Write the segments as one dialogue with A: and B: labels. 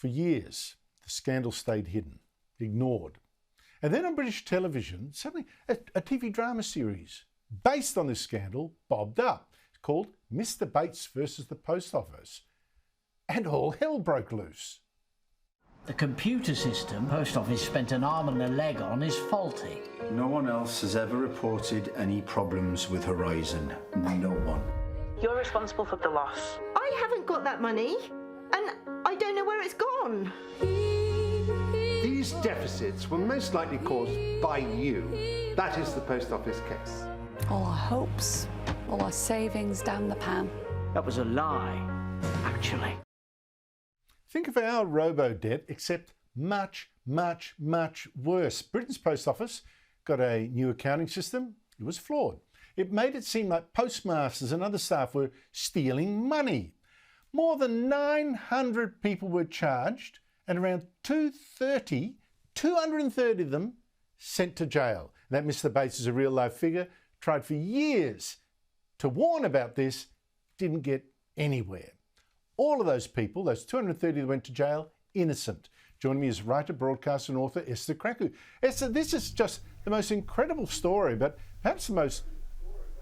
A: For years, the scandal stayed hidden, ignored. And then on British television, suddenly a TV drama series based on this scandal bobbed up. It's called Mr. Bates versus the Post Office. And all hell broke loose.
B: The computer system Post Office spent an arm and a leg on is faulty.
C: No one else has ever reported any problems with Horizon. No one.
D: You're responsible for the loss.
E: I haven't got that money, and I don't know where it's gone.
F: These deficits were most likely caused by you. That is the Post Office case.
G: All our hopes, all our savings down the pan.
B: That was a lie, actually.
A: Think of our robo-debt, except much, much, much worse. Britain's Post Office got a new accounting system. It was flawed. It made it seem like postmasters and other staff were stealing money. More than 900 people were charged and around 230 of them sent to jail. That Mr. Bates is a real-life figure, tried for years to warn about this, didn't get anywhere. All of those people, those 230 that went to jail, innocent. Joining me is writer, broadcaster and author Esther Krakue. Esther, this is just the most incredible story, but perhaps the most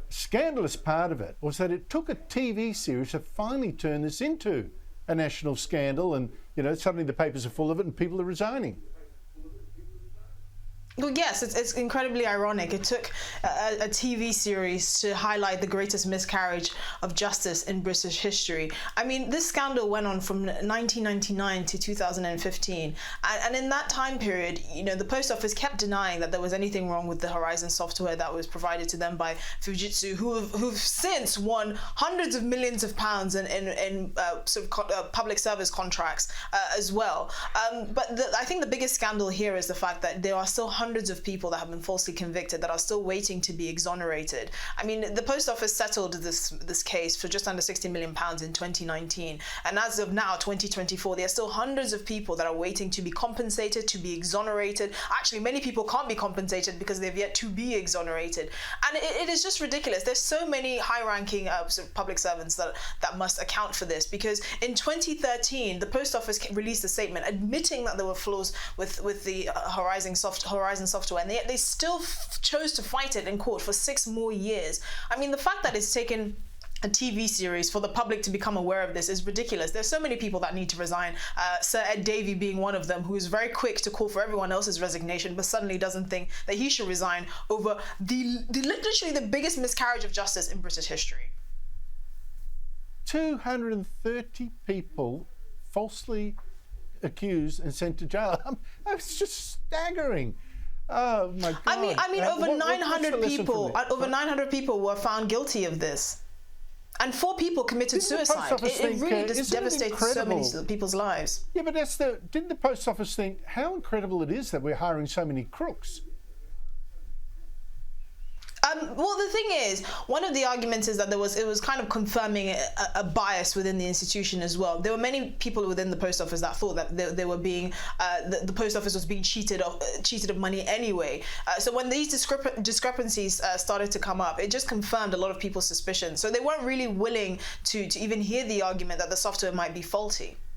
A: scandalous part of it was that it took a TV series to finally turn this into a national scandal, and suddenly the papers are full of it and people are resigning.
D: Well, yes, it's incredibly ironic. It took a TV series to highlight the greatest miscarriage of justice in British history. I mean, this scandal went on from 1999 to 2015. And in that time period, the Post Office kept denying that there was anything wrong with the Horizon software that was provided to them by Fujitsu, who've since won hundreds of millions of pounds in public service contracts as well. But I think the biggest scandal here is the fact that there are still hundreds of people that have been falsely convicted that are still waiting to be exonerated. I mean, the Post Office settled this case for just under £60 million in 2019. And as of now, 2024, there are still hundreds of people that are waiting to be compensated, to be exonerated. Actually, many people can't be compensated because they've yet to be exonerated. And it is just ridiculous. There's so many high-ranking public servants that must account for this, because in 2013, the Post Office released a statement admitting that there were flaws with the Horizon software, and yet they still chose to fight it in court for 6 more years. I mean, the fact that it's taken a TV series for the public to become aware of this is ridiculous. There's so many people that need to resign. Sir Ed Davey being one of them, who is very quick to call for everyone else's resignation, but suddenly doesn't think that he should resign over literally the biggest miscarriage of justice in British history.
A: 230 people falsely accused and sent to jail. It's just staggering. Oh my God!
D: I mean, over 900 people were found guilty of this, and 4 people committed suicide. It really just devastated so many people's lives.
A: Yeah, but didn't the Post Office think how incredible it is that we're hiring so many crooks?
D: Well, the thing is, one of the arguments is that it was kind of confirming a bias within the institution as well. There were many people within the Post Office that thought that they were being, the Post Office was being cheated of money anyway. So when these discrepancies started to come up, it just confirmed a lot of people's suspicions. So they weren't really willing to even hear the argument that the software might be faulty.